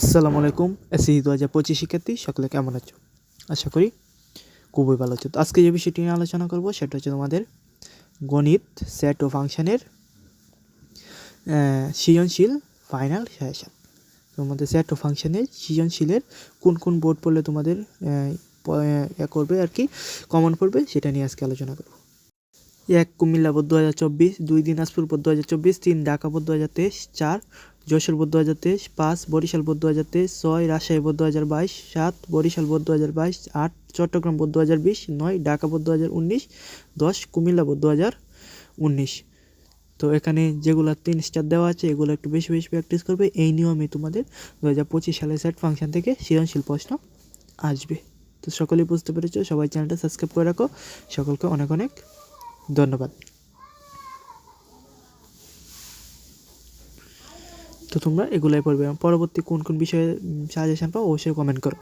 আসসালামু আলাইকুম। এসএসসি 2025 শিক্ষার্থী সকলে কেমন আছো? আশা করি খুবই ভালো আছো। তো আজকে যে বিষয়টি নিয়ে আলোচনা করব সেটা হচ্ছে তোমাদের গণিত সেট ও ফাংশনের সৃজনশীল ফাইনাল সাজেশন। তোমাদের সেট ও ফাংশনের সৃজনশীলের কোন কোন বোর্ড পড়লে তোমাদের করবে আর কি কমন পড়বে সেটা নিয়ে আজকে আলোচনা করব। 1 Comilla board 2024, 2 Dinajpur board 2024, 3 Dhaka board 2023, 4 Jashore board 2023, 5 Barishal board 2023, 6 Rajshahi board 2022, 7 Barishal board 2022, 8 Chattogram board 2020, 9 Dhaka board 2019, 10 Comilla board 2019। তো এখানে যেগুলো 3 স্টার দেওয়া আছে এগুলো একটু বেশি বেশি প্র্যাকটিস করবে। এই নিয়মে তোমাদের 2025 সালের সেট ফাংশন থেকে সৃজনশীল প্রশ্ন আসবে। তো সকলেই বুঝতে পেরেছো, সবাই চ্যানেলটা সাবস্ক্রাইব করে রাখো। সকলকে অনেক অনেক ধন্যবাদ। তো তোমরা এগুলাই পড়বে। পরবর্তী কোন কোন বিষয়ে সাজেশন পাও অবশ্যই কমেন্ট করো।